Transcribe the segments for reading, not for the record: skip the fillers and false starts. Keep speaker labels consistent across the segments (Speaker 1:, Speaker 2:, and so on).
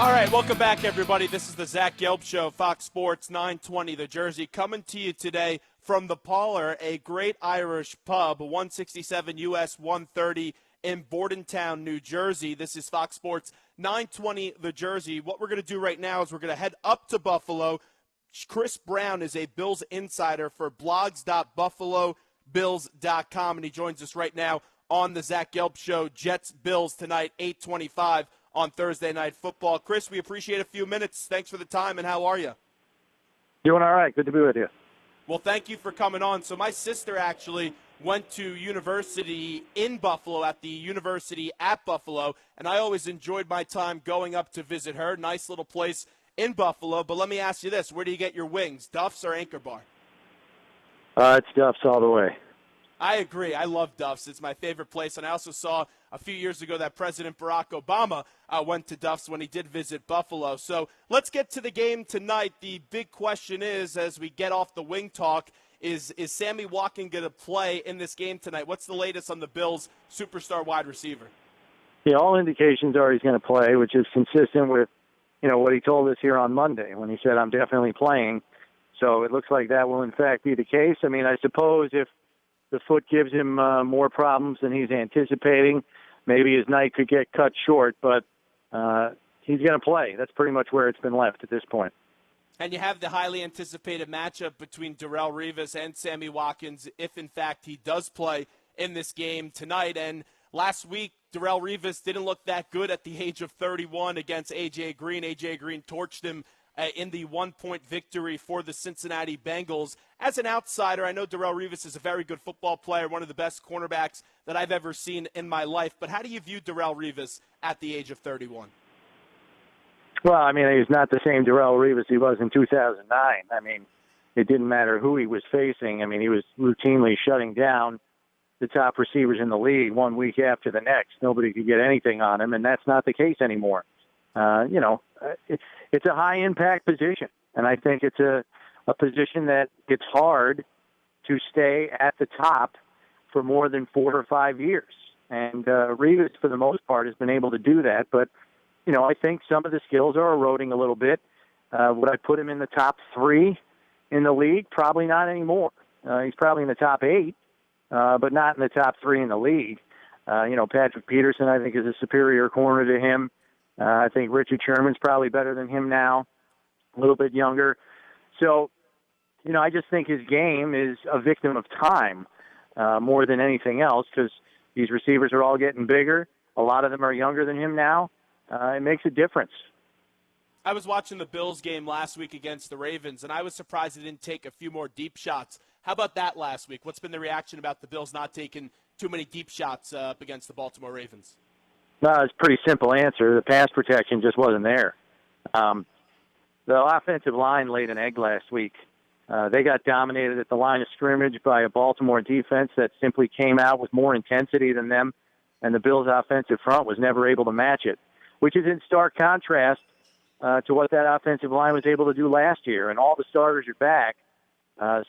Speaker 1: All right, welcome back, everybody. This is the Zach Gelb Show, Fox Sports 920 The Jersey, coming to you today from the Parlor, a great Irish pub, 167 US 130 in Bordentown, New Jersey. This is Fox Sports 920 The Jersey. What we're going to do right now is we're going to head up to Buffalo. Chris Brown is a Bills insider for blogs.buffalobills.com, and he joins us right now on the Zach Gelb Show. Jets-Bills tonight, 8:25 on Thursday Night Football. Chris, we appreciate a few minutes. Thanks for the time, and how are you?
Speaker 2: Doing all right. Good to be with you.
Speaker 1: Well, thank you for coming on. So my sister actually went to university in Buffalo, at the University at Buffalo, and I always enjoyed my time going up to visit her. Nice little place in Buffalo. But let me ask you this. Where do you get your wings, Duff's or Anchor Bar?
Speaker 2: It's Duff's all the way.
Speaker 1: I agree. I love Duff's. It's my favorite place. And I also saw a few years ago that President Barack Obama went to Duff's when he did visit Buffalo. So let's get to the game tonight. The big question is, as we get off the wing talk, is Sammy Watkins going to play in this game tonight? What's the latest on the Bills' superstar wide receiver?
Speaker 2: Yeah, all indications are he's going to play, which is consistent with, what he told us here on Monday when he said, I'm definitely playing. So it looks like that will, in fact, be the case. I mean, I suppose if the foot gives him more problems than he's anticipating, maybe his night could get cut short, but he's going to play. That's pretty much where it's been left at this point.
Speaker 1: And you have the highly anticipated matchup between Darrelle Revis and Sammy Watkins, if in fact he does play in this game tonight. And last week, Darrelle Revis didn't look that good at the age of 31 against A.J. Green. A.J. Green torched him in the one-point victory for the Cincinnati Bengals. As an outsider, I know Darrelle Revis is a very good football player, one of the best cornerbacks that I've ever seen in my life. But how do you view Darrelle Revis at the age of 31?
Speaker 2: Well, I mean, he's not the same Darrelle Revis he was in 2009. I mean, it didn't matter who he was facing. I mean, he was routinely shutting down the top receivers in the league one week after the next. Nobody could get anything on him, and that's not the case anymore. It's a high-impact position, and I think it's a position that it's hard to stay at the top for more than 4 or 5 years. And Revis, for the most part, has been able to do that. But, I think some of the skills are eroding a little bit. Would I put him in the top 3 in the league? Probably not anymore. He's probably in the top 8, but not in the top 3 in the league. Patrick Peterson, I think, is a superior corner to him. I think Richard Sherman's probably better than him now, a little bit younger. So, I just think his game is a victim of time more than anything else, because these receivers are all getting bigger. A lot of them are younger than him now. It makes a difference.
Speaker 1: I was watching the Bills game last week against the Ravens, and I was surprised they didn't take a few more deep shots. How about that last week? What's been the reaction about the Bills not taking too many deep shots up against the Baltimore Ravens?
Speaker 2: No, it's a pretty simple answer. The pass protection just wasn't there. The offensive line laid an egg last week. They got dominated at the line of scrimmage by a Baltimore defense that simply came out with more intensity than them, and the Bills' offensive front was never able to match it, which is in stark contrast to what that offensive line was able to do last year, and all the starters are back.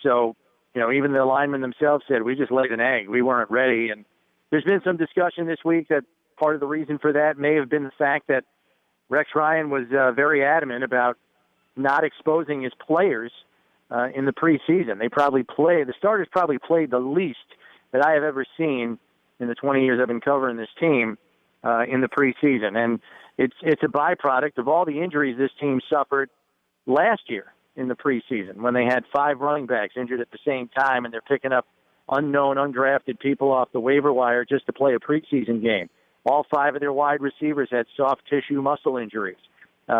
Speaker 2: So, even the linemen themselves said, we just laid an egg. We weren't ready, and there's been some discussion this week that part of the reason for that may have been the fact that Rex Ryan was very adamant about not exposing his players in the preseason. The starters probably played the least that I have ever seen in the 20 years I've been covering this team in the preseason. And it's a byproduct of all the injuries this team suffered last year in the preseason when they had 5 running backs injured at the same time, and they're picking up unknown, undrafted people off the waiver wire just to play a preseason game. All 5 of their wide receivers had soft tissue muscle injuries.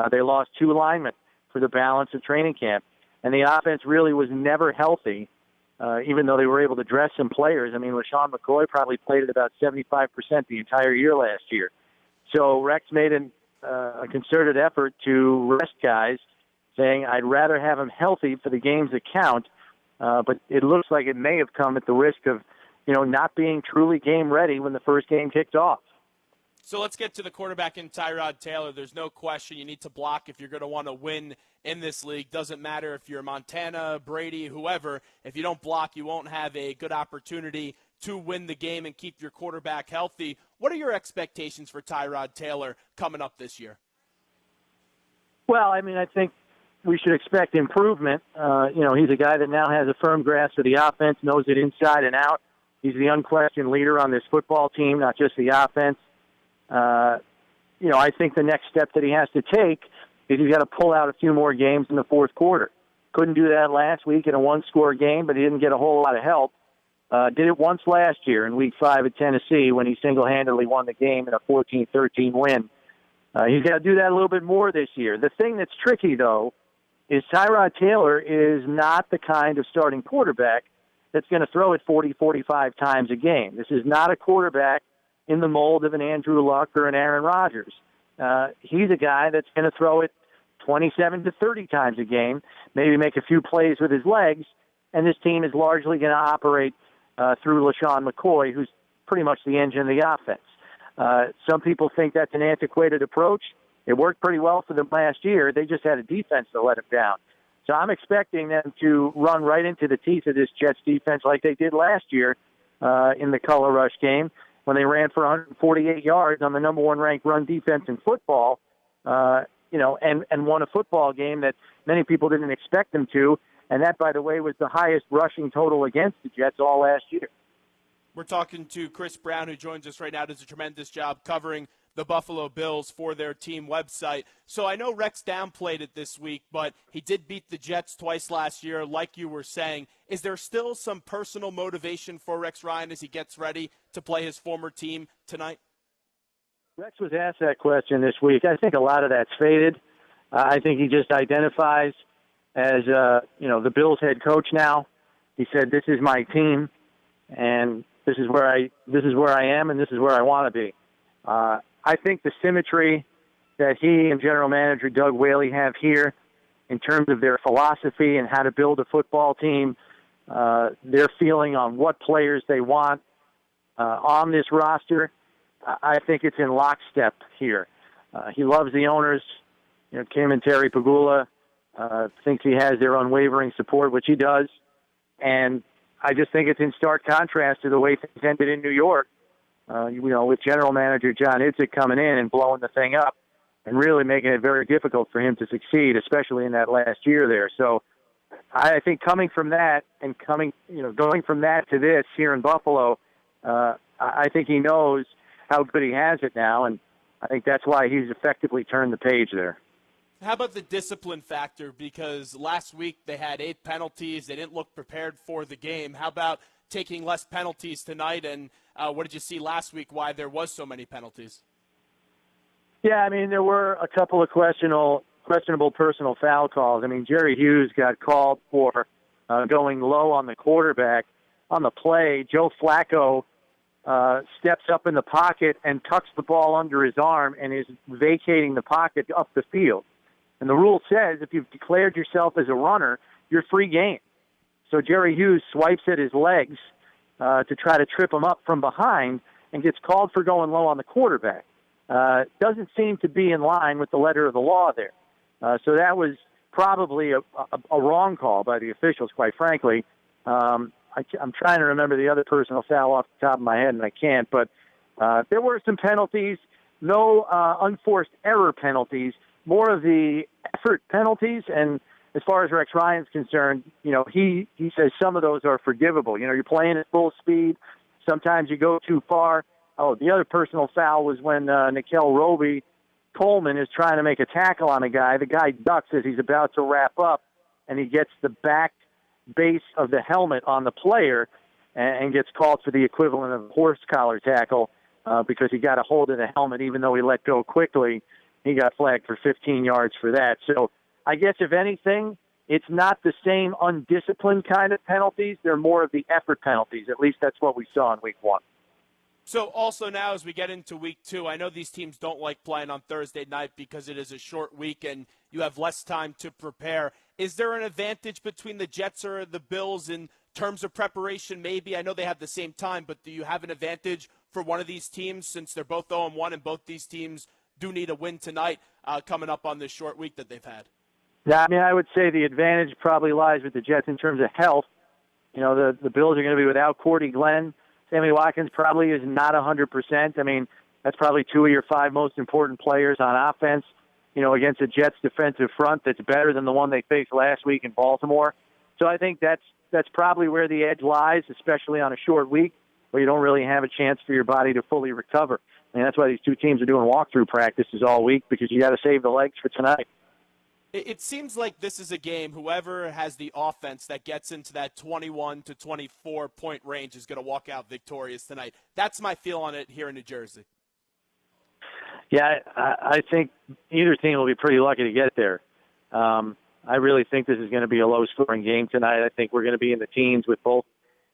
Speaker 2: They lost 2 linemen for the balance of training camp. And the offense really was never healthy, even though they were able to dress some players. I mean, LaShawn McCoy probably played at about 75% the entire year last year. So Rex made a concerted effort to rest guys, saying, I'd rather have them healthy for the games that count. But it looks like it may have come at the risk of, not being truly game ready when the first game kicked off.
Speaker 1: So let's get to the quarterback in Tyrod Taylor. There's no question you need to block if you're going to want to win in this league. Doesn't matter if you're Montana, Brady, whoever. If you don't block, you won't have a good opportunity to win the game and keep your quarterback healthy. What are your expectations for Tyrod Taylor coming up this year?
Speaker 2: Well, I mean, I think we should expect improvement. He's a guy that now has a firm grasp of the offense, knows it inside and out. He's the unquestioned leader on this football team, not just the offense. I think the next step that he has to take is he's got to pull out a few more games in the fourth quarter. Couldn't do that last week in a one-score game, but he didn't get a whole lot of help. Did it once last year in Week 5 at Tennessee when he single-handedly won the game in a 14-13 win. He's got to do that a little bit more this year. The thing that's tricky, though, is Tyrod Taylor is not the kind of starting quarterback that's going to throw it 40, 45 times a game. This is not a quarterback in the mold of an Andrew Luck or an Aaron Rodgers. He's a guy that's going to throw it 27 to 30 times a game, maybe make a few plays with his legs, and this team is largely going to operate through LaShawn McCoy, who's pretty much the engine of the offense. Some people think that's an antiquated approach. It worked pretty well for them last year. They just had a defense that let them down. So I'm expecting them to run right into the teeth of this Jets defense like they did last year in the color rush game when they ran for 148 yards on the number one ranked run defense in football, and won a football game that many people didn't expect them to. And that, by the way, was the highest rushing total against the Jets all last year.
Speaker 1: We're talking to Chris Brown, who joins us right now, does a tremendous job covering the Buffalo Bills for their team website. So I know Rex downplayed it this week, but he did beat the Jets twice last year, like you were saying. Is there still some personal motivation for Rex Ryan as he gets ready to play his former team tonight?
Speaker 2: Rex was asked that question this week. I think a lot of that's faded. I think he just identifies as, the Bills head coach now. He said, "This is my team, and this is where I am, and this is where I want to be." I think the symmetry that he and general manager Doug Whaley have here in terms of their philosophy and how to build a football team, their feeling on what players they want on this roster, I think it's in lockstep here. He loves the owners. Kim and Terry Pagula thinks he has their unwavering support, which he does. And I just think it's in stark contrast to the way things ended in New York. With general manager John Idzik coming in and blowing the thing up and really making it very difficult for him to succeed, especially in that last year there. So I think coming from that and going from that to this here in Buffalo, I think he knows how good he has it now, and I think that's why he's effectively turned the page there.
Speaker 1: How about the discipline factor? Because last week they had 8 penalties. They didn't look prepared for the game. How about taking less penalties tonight, and what did you see last week, why there was so many penalties?
Speaker 2: Yeah, I mean, there were a couple of questionable personal foul calls. I mean, Jerry Hughes got called for going low on the quarterback. On the play, Joe Flacco steps up in the pocket and tucks the ball under his arm and is vacating the pocket up the field. And the rule says if you've declared yourself as a runner, you're free game. So Jerry Hughes swipes at his legs to try to trip him up from behind and gets called for going low on the quarterback. Doesn't seem to be in line with the letter of the law there. So that was probably a wrong call by the officials, quite frankly. I'm trying to remember the other personal foul off the top of my head, and I can't. But there were some penalties, no unforced error penalties, more of the effort penalties. And as far as Rex Ryan's concerned, he says some of those are forgivable. You're playing at full speed. Sometimes you go too far. Oh, the other personal foul was when Nickel Roby-Coleman is trying to make a tackle on a guy. The guy ducks as he's about to wrap up, and he gets the back base of the helmet on the player and gets called for the equivalent of a horse collar tackle because he got a hold of the helmet even though he let go quickly. He got flagged for 15 yards for that. So I guess, if anything, it's not the same undisciplined kind of penalties. They're more of the effort penalties. At least that's what we saw in Week 1.
Speaker 1: So also now as we get into Week 2, I know these teams don't like playing on Thursday night because it is a short week and you have less time to prepare. Is there an advantage between the Jets or the Bills in terms of preparation? Maybe. I know they have the same time, but do you have an advantage for one of these teams since they're both 0-1 and both these teams do need a win tonight coming up on this short week that they've had?
Speaker 2: Yeah, I mean, I would say the advantage probably lies with the Jets in terms of health. The Bills are going to be without Cordy Glenn. Sammy Watkins probably is not 100%. I mean, that's probably 2 of your 5 most important players on offense. against a Jets defensive front that's better than the one they faced last week in Baltimore. So I think that's probably where the edge lies, especially on a short week where you don't really have a chance for your body to fully recover. And that's why these two teams are doing walkthrough practices all week, because you got to save the legs for tonight.
Speaker 1: It seems like this is a game, whoever has the offense that gets into that 21 to 24 point range is going to walk out victorious tonight. That's my feel on it here in New Jersey.
Speaker 2: Yeah, I think either team will be pretty lucky to get there. I really think this is going to be a low-scoring game tonight. I think we're going to be in the teens with both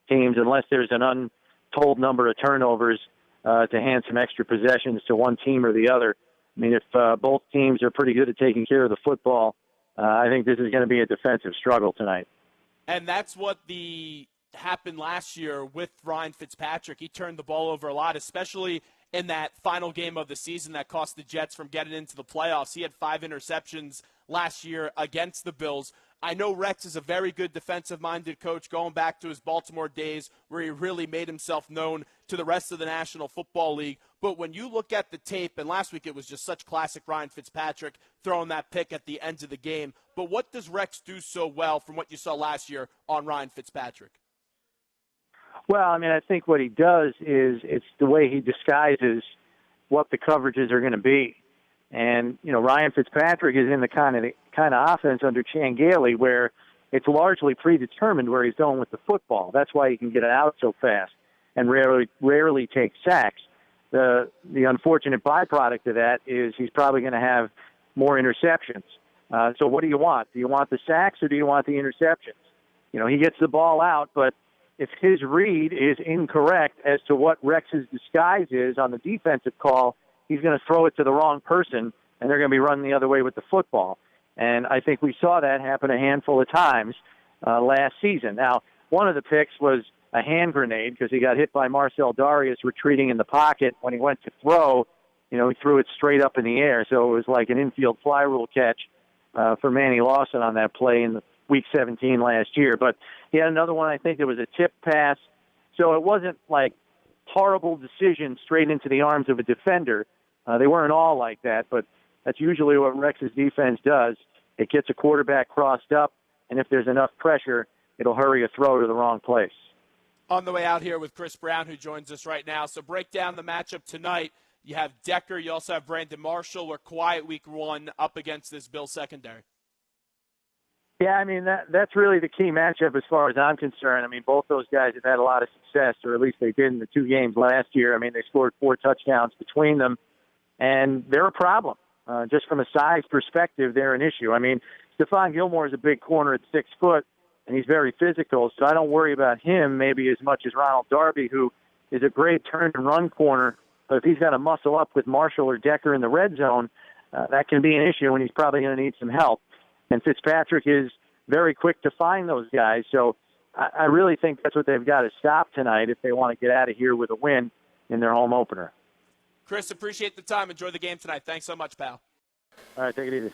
Speaker 2: teams, unless there's an untold number of turnovers to hand some extra possessions to one team or the other. I mean, if both teams are pretty good at taking care of the football, I think this is going to be a defensive struggle tonight.
Speaker 1: And that's what happened last year with Ryan Fitzpatrick. He turned the ball over a lot, especially in that final game of the season that cost the Jets from getting into the playoffs. He had 5 interceptions last year against the Bills. I know Rex is a very good defensive-minded coach going back to his Baltimore days where he really made himself known to the rest of the National Football League. But when you look at the tape, and last week it was just such classic Ryan Fitzpatrick throwing that pick at the end of the game. But what does Rex do so well from what you saw last year on Ryan Fitzpatrick?
Speaker 2: Well, I mean, I think what he does is it's the way he disguises what the coverages are going to be. And, Ryan Fitzpatrick is in the kind of offense under Chan Gailey where it's largely predetermined where he's going with the football. That's why he can get it out so fast and rarely take sacks. The unfortunate byproduct of that is he's probably going to have more interceptions. So what do you want? Do you want the sacks or do you want the interceptions? He gets the ball out, but if his read is incorrect as to what Rex's disguise is on the defensive call, he's going to throw it to the wrong person, and they're going to be running the other way with the football. And I think we saw that happen a handful of times last season. Now, one of the picks was a hand grenade because he got hit by Marcel Darius retreating in the pocket. When he went to throw, he threw it straight up in the air. So it was like an infield fly rule catch for Manny Lawson on that play in Week 17 last year. But he had another one, I think it was a tip pass. So it wasn't like horrible decision straight into the arms of a defender. They weren't all like that, but that's usually what Rex's defense does. It gets a quarterback crossed up, and if there's enough pressure, it'll hurry a throw to the wrong place.
Speaker 1: On the way out here with Chris Brown, who joins us right now. So break down the matchup tonight. You have Decker. You also have Brandon Marshall. We're quiet week 1 up against this Bill secondary.
Speaker 2: Yeah, I mean, that's really the key matchup as far as I'm concerned. I mean, both those guys have had a lot of success, or at least they did in the 2 games last year. I mean, they scored 4 touchdowns between them, and they're a problem. Just from a size perspective, they're an issue. I mean, Stephon Gilmore is a big corner at 6 foot, and he's very physical, so I don't worry about him maybe as much as Ronald Darby, who is a great turn-and-run corner. But if he's got to muscle up with Marshall or Decker in the red zone, that can be an issue, and he's probably going to need some help. And Fitzpatrick is very quick to find those guys, so I really think that's what they've got to stop tonight if they want to get out of here with a win in their home opener.
Speaker 1: Chris, appreciate the time. Enjoy the game tonight. Thanks so much, pal.
Speaker 2: All right, take it easy.